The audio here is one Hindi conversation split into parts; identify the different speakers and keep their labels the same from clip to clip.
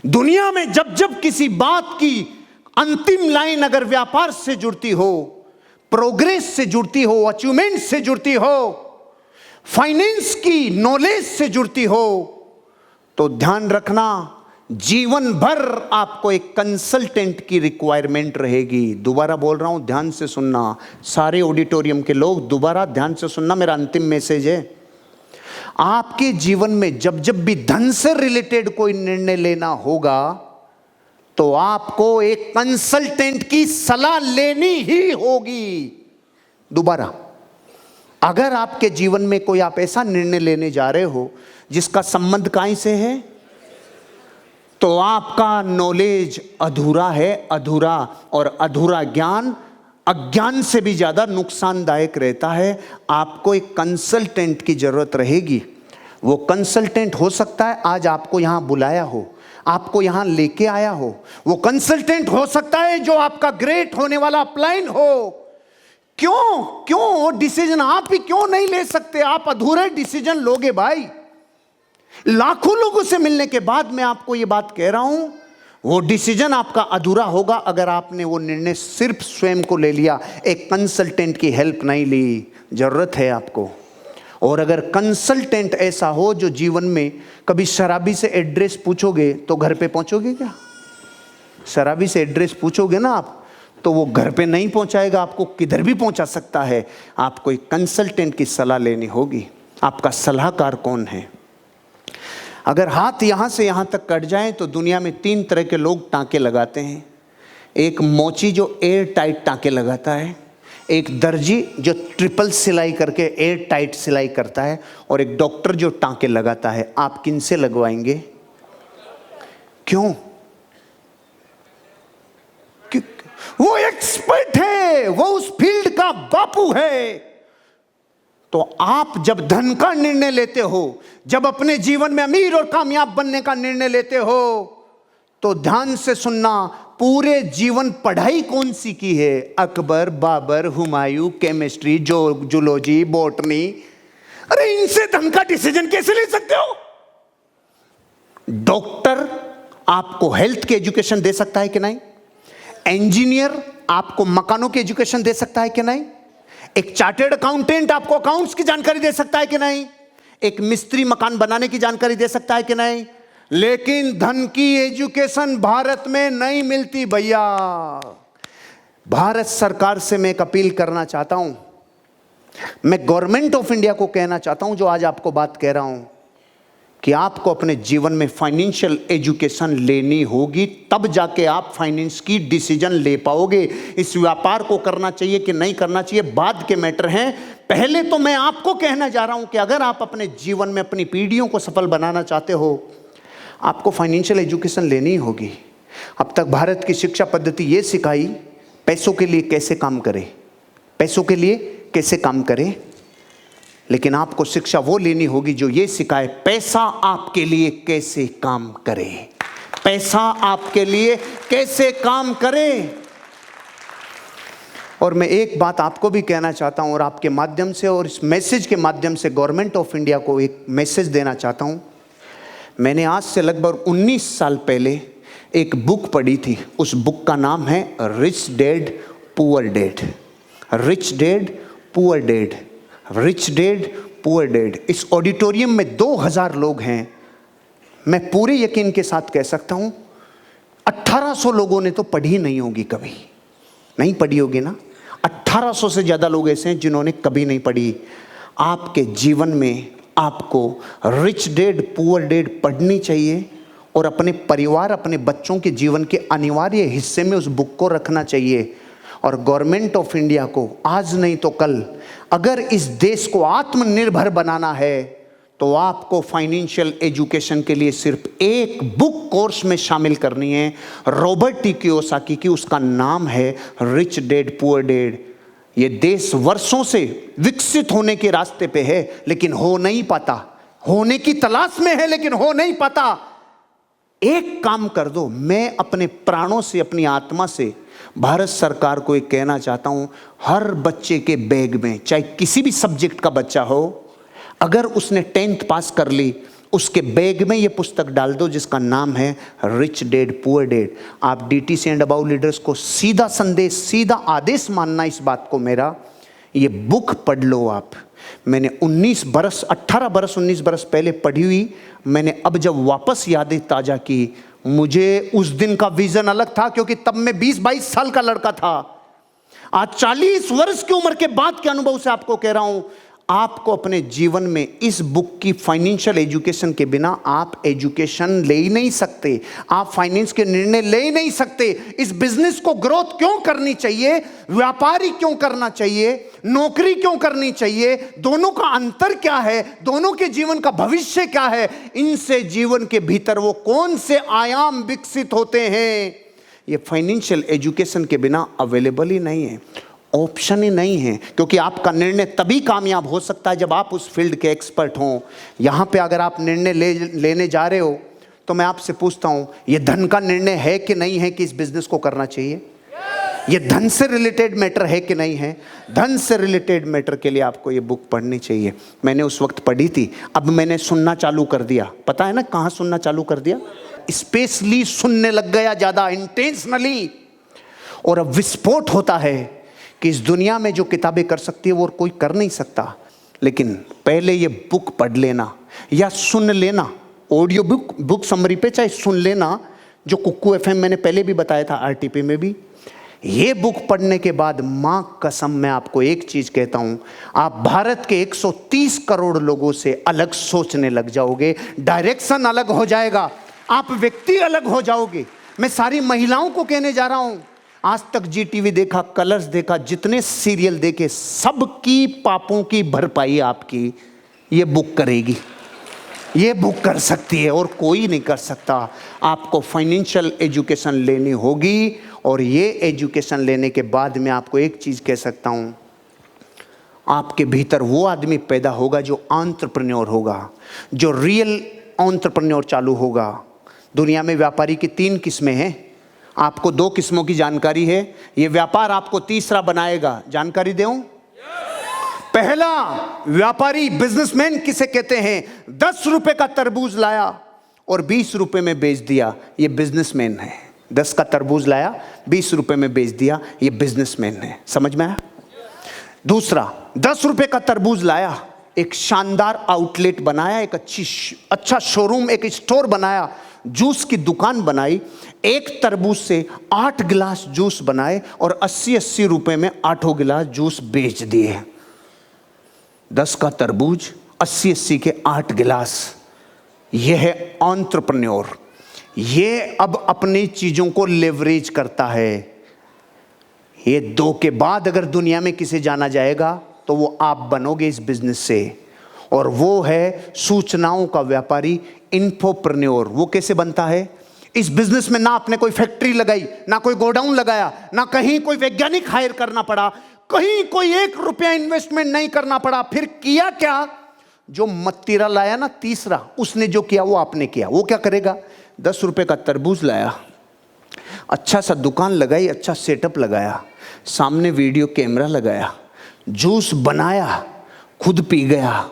Speaker 1: दुनिया में जब जब किसी बात की अंतिम लाइन अगर व्यापार से जुड़ती हो, प्रोग्रेस से जुड़ती हो, अचीवमेंट से जुड़ती हो, फाइनेंस की नॉलेज से जुड़ती हो, तो ध्यान रखना जीवन भर आपको एक कंसल्टेंट की रिक्वायरमेंट रहेगी। दोबारा बोल रहा हूं, ध्यान से सुनना, सारे ऑडिटोरियम के लोग दोबारा ध्यान से सुनना, मेरा अंतिम मैसेज है। आपके जीवन में जब जब भी धन से रिलेटेड कोई निर्णय लेना होगा तो आपको एक कंसल्टेंट की सलाह लेनी ही होगी। दोबारा, अगर आपके जीवन में कोई आप ऐसा निर्णय लेने जा रहे हो जिसका संबंध काई से है, तो आपका नॉलेज अधूरा है, अधूरा, और अधूरा ज्ञान अज्ञान से भी ज्यादा नुकसानदायक रहता है। आपको एक कंसल्टेंट की जरूरत रहेगी। वो कंसल्टेंट हो सकता है आज आपको यहां बुलाया हो, आपको यहां लेके आया हो। वो कंसल्टेंट हो सकता है जो आपका ग्रेट होने वाला अपलाइन हो। क्यों डिसीजन आप ही क्यों नहीं ले सकते? आप अधूरे डिसीजन लोगे भाई। लाखों लोगों से मिलने के बाद मैं आपको यह बात कह रहा हूं, वो डिसीजन आपका अधूरा होगा अगर आपने वो निर्णय सिर्फ स्वयं को ले लिया, एक कंसल्टेंट की हेल्प नहीं ली। जरूरत है आपको। और अगर कंसल्टेंट ऐसा हो जो जीवन में कभी शराबी से एड्रेस पूछोगे तो घर पे पहुंचोगे क्या? शराबी से एड्रेस पूछोगे ना आप, तो वो घर पे नहीं पहुंचाएगा, आपको किधर भी पहुंचा सकता है। आपको एक कंसल्टेंट की सलाह लेनी होगी। आपका सलाहकार कौन है? अगर हाथ यहां से यहां तक कट जाए तो दुनिया में 3 तरह के लोग टांके लगाते हैं। एक मोची जो एयर टाइट टांके लगाता है, एक दर्जी जो ट्रिपल सिलाई करके एयर टाइट सिलाई करता है, और एक डॉक्टर जो टांके लगाता है। आप किन से लगवाएंगे? क्यों? वो एक्सपर्ट है, वो उस फील्ड का बापू है। तो आप जब धन का निर्णय लेते हो, जब अपने जीवन में अमीर और कामयाब बनने का निर्णय लेते हो, तो ध्यान से सुनना, पूरे जीवन पढ़ाई कौन सी की है? Akbar, Babar, Humayun, chemistry, zoology, botany. अरे इनसे धन का डिसीजन कैसे ले सकते हो? डॉक्टर आपको हेल्थ की एजुकेशन दे सकता है कि नहीं? इंजीनियर आपको मकानों की एजुकेशन दे सकता है कि नहीं? एक चार्टर्ड अकाउंटेंट आपको अकाउंट्स की जानकारी दे सकता है कि नहीं? एक मिस्त्री मकान बनाने की जानकारी दे सकता है कि नहीं? लेकिन धन की एजुकेशन भारत में नहीं मिलती भैया। भारत सरकार से मैं एक अपील करना चाहता हूं, मैं गवर्नमेंट ऑफ इंडिया को कहना चाहता हूं, जो आज आपको बात कह रहा हूं, कि आपको अपने जीवन में फाइनेंशियल एजुकेशन लेनी होगी, तब जाके आप फाइनेंस की डिसीजन ले पाओगे। इस व्यापार को करना चाहिए कि नहीं करना चाहिए बाद के मैटर हैं। पहले तो मैं आपको कहना जा रहा हूं कि अगर आप अपने जीवन में अपनी पीढ़ियों को सफल बनाना चाहते हो, आपको फाइनेंशियल एजुकेशन लेनी होगी। अब तक भारत की शिक्षा पद्धति ये सिखाई पैसों के लिए कैसे काम करें, पैसों के लिए कैसे काम करें, लेकिन आपको शिक्षा वो लेनी होगी जो ये सिखाए पैसा आपके लिए कैसे काम करे, पैसा आपके लिए कैसे काम करे। और मैं एक बात आपको भी कहना चाहता हूं, और आपके माध्यम से और इस मैसेज के माध्यम से गवर्नमेंट ऑफ इंडिया को एक मैसेज देना चाहता हूं। मैंने आज से लगभग 19 साल पहले एक बुक पढ़ी थी। उस बुक का नाम है rich dad poor dad. Rich dad poor dad, rich dad poor dad. इस ऑडिटोरियम में 2000 लोग हैं। मैं पूरे यकीन के साथ कह सकता हूं 1800 लोगों ने तो पढ़ी नहीं होगी, कभी नहीं पढ़ी होगी ना। 1800 से ज़्यादा लोग ऐसे हैं जिन्होंने कभी नहीं पढ़ी। आपके जीवन में आपको रिच डैड पुअर डैड पढ़नी चाहिए और अपने परिवार, अपने बच्चों के जीवन के अनिवार्य हिस्से में उस बुक को रखना चाहिए। और गवर्नमेंट ऑफ इंडिया को आज नहीं तो कल अगर इस देश को आत्मनिर्भर बनाना है, तो आपको फाइनेंशियल एजुकेशन के लिए सिर्फ एक बुक कोर्स में शामिल करनी है, रॉबर्ट टी कियोसाकी की। उसका नाम है रिच डैड पुअर डैड। ये देश वर्षों से विकसित होने के रास्ते पे है, लेकिन हो नहीं पाता। होने की तलाश में है, लेकिन हो नहीं पाता। एक काम कर दो, मैं अपने प्राणों से, अपनी आत्मा से भारत सरकार को एक कहना चाहता हूं, हर बच्चे के बैग में, चाहे किसी भी सब्जेक्ट का बच्चा हो, अगर उसने 10th पास कर ली उसके बैग में ये पुस्तक डाल दो जिसका नाम है रिच डैड पुअर डैड। आप डीटीसी एंड अबाउट लीडर्स को सीधा संदेश, सीधा आदेश मानना इस बात को मेरा, ये बुक पढ़ लो आप। मैंने 18 बरस 19 बरस पहले पढ़ी हुई, मैंने अब जब वापस यादें ताज़ा की, मुझे उस दिन का विजन अलग था, क्योंकि तब मैं 20-22 साल का लड़का था। आज 40 वर्ष की उम्र के बाद के अनुभव से आपको कह रहा हूं, आपको अपने जीवन में इस बुक की फाइनेंशियल एजुकेशन के बिना आप एजुकेशन ले ही नहीं सकते, आप फाइनेंस के निर्णय ले ही नहीं सकते। इस बिजनेस को ग्रोथ क्यों करनी चाहिए, व्यापारी क्यों करना चाहिए, नौकरी क्यों करनी चाहिए, दोनों का अंतर क्या है, दोनों के जीवन का भविष्य क्या है, इनसे जीवन के भीतर वो कौन से आयाम विकसित होते हैं, ये फाइनेंशियल एजुकेशन के बिना अवेलेबल ही नहीं है, ऑप्शन ही नहीं है। क्योंकि आपका निर्णय तभी कामयाब हो सकता है जब आप उस फील्ड के एक्सपर्ट हों। यहाँ पे अगर आप निर्णय लेने जा रहे हो तो मैं आपसे पूछता हूँ, ये धन का निर्णय है कि नहीं है कि इस बिजनेस को करना चाहिए? ये धन से रिलेटेड मैटर है कि नहीं है? धन से रिलेटेड मैटर के लिए आपको ये बुक पढ़नी चाहिए। मैंने उस वक्त पढ़ी थी, अब मैंने सुनना चालू कर दिया। पता है ना कहाँ सुनना चालू कर दिया? स्पेशली सुनने लग गया, ज़्यादा इंटेंशनली। और अब विस्फोट होता है कि इस दुनिया में जो किताबें कर सकती है वो कोई कर नहीं सकता। लेकिन पहले ये बुक पढ़ लेना या सुन लेना, ऑडियो बुक समरी पे चाहे सुन लेना, जो कुक्कू एफएम मैंने पहले भी बताया था, आरटीपी में भी। ये बुक पढ़ने के बाद मां कसम मैं आपको एक चीज कहता हूं, आप भारत के 130 करोड़ लोगों से अलग सोचने लग जाओगे, डायरेक्शन अलग हो जाएगा, आप व्यक्ति अलग हो जाओगे। मैं सारी महिलाओं को कहने जा रहा हूं, आज तक जी टीवी देखा, कलर्स देखा, जितने सीरियल देखे, सबकी पापों की भरपाई आपकी ये बुक करेगी। ये बुक कर सकती है और कोई नहीं कर सकता। आपको फाइनेंशियल एजुकेशन लेनी होगी, और ये एजुकेशन लेने के बाद मैं आपको एक चीज़ कह सकता हूँ, आपके भीतर वो आदमी पैदा होगा जो एंटरप्रेन्योर होगा, जो रियल एंटरप्रेन्योर चालू होगा। दुनिया में व्यापारी की 3 किस्में हैं, आपको 2 किस्मों की जानकारी है। ये व्यापार आपको तीसरा बनाएगा, जानकारी दूं? पहला व्यापारी, बिजनेसमैन किसे कहते हैं? 10 रुपए का तरबूज लाया और 20 रुपए में बेच दिया, ये बिजनेसमैन है। 10 का तरबूज लाया, 20 रुपए में बेच दिया, ये बिजनेसमैन है। समझ में आया? दूसरा, 10 रुपए का तरबूज लाया, एक शानदार आउटलेट बनाया, एक अच्छा शोरूम, एक स्टोर बनाया, जूस की दुकान बनाई, एक तरबूज से 8 गिलास जूस बनाए और 80-80 रुपए में 8 गिलास जूस बेच दिए। 10 का तरबूज, 80-80 के 8 गिलास, यह है एंटरप्रेन्योर। ये अब अपनी चीजों को लेवरेज करता है। ये 2 के बाद अगर दुनिया में किसे जाना जाएगा तो वो आप बनोगे इस बिजनेस से, और वो है सूचनाओं का व्यापारी, इन्फोप्रेन्योर। वो कैसे बनता है? इस बिजनेस में ना आपने कोई फैक्ट्री लगाई, ना कोई गोडाउन लगाया, ना कहीं कोई वैज्ञानिक हायर करना पड़ा, कहीं कोई 1 रुपया इन्वेस्टमेंट नहीं करना पड़ा। फिर किया क्या? जो मत्तीरा लाया ना तीसरा, उसने जो किया वो आपने किया। वो क्या करेगा? 10 रुपए का तरबूज लाया, अच्छा सा दुकान लगाई, अच्छा सेटअप लगाया, सामने वीडियो कैमरा लगाया, जूस बनाया, खुद पी गया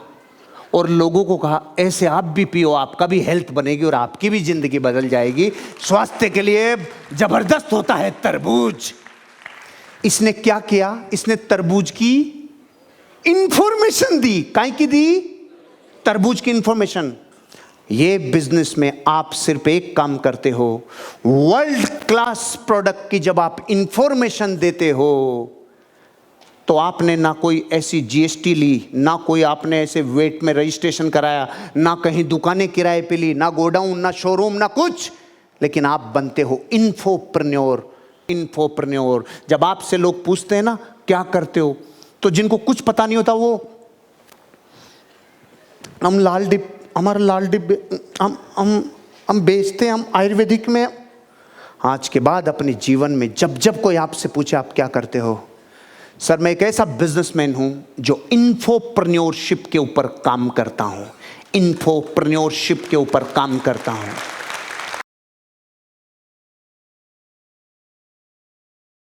Speaker 1: और लोगों को कहा ऐसे आप भी पियो, आपका भी हेल्थ बनेगी और आपकी भी जिंदगी बदल जाएगी। स्वास्थ्य के लिए जबरदस्त होता है तरबूज। इसने क्या किया? इसने तरबूज की इंफॉर्मेशन दी। काहे की दी? तरबूज की इंफॉर्मेशन। ये बिजनेस में आप सिर्फ एक काम करते हो, वर्ल्ड क्लास प्रोडक्ट की जब आप इंफॉर्मेशन देते हो तो आपने ना कोई ऐसी जीएसटी ली, ना कोई आपने ऐसे वेट में रजिस्ट्रेशन कराया, ना कहीं दुकानें किराए पे ली, ना गोडाउन, ना शोरूम, ना कुछ, लेकिन आप बनते हो इन्फोप्रेन्योर। इन्फोप्रेन्योर। जब आपसे लोग पूछते हैं ना क्या करते हो, तो जिनको कुछ पता नहीं होता वो हम लाल डिब्बे, हमारा लाल डिब्बे हम बेचते हैं, हम आयुर्वेदिक में। आज के बाद अपने जीवन में जब जब कोई आपसे पूछे आप क्या करते हो, सर मैं एक ऐसा बिजनेसमैन हूं जो इन्फोप्रेन्योरशिप के ऊपर काम करता हूं। इन्फोप्रेन्योरशिप के ऊपर काम करता हूं।